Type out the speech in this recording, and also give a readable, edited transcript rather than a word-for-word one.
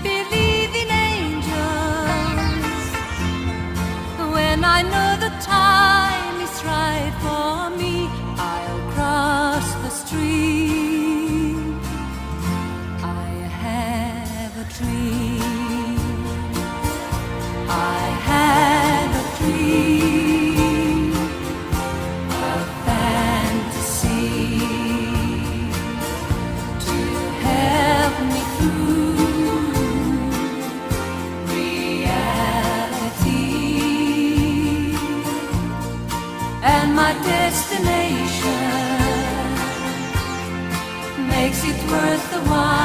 believe in angels when I know the time is right for me. I'll cross the stream. I have a dream. I have a dream, a fantasy to help me through reality, and my destination makes it worth the while.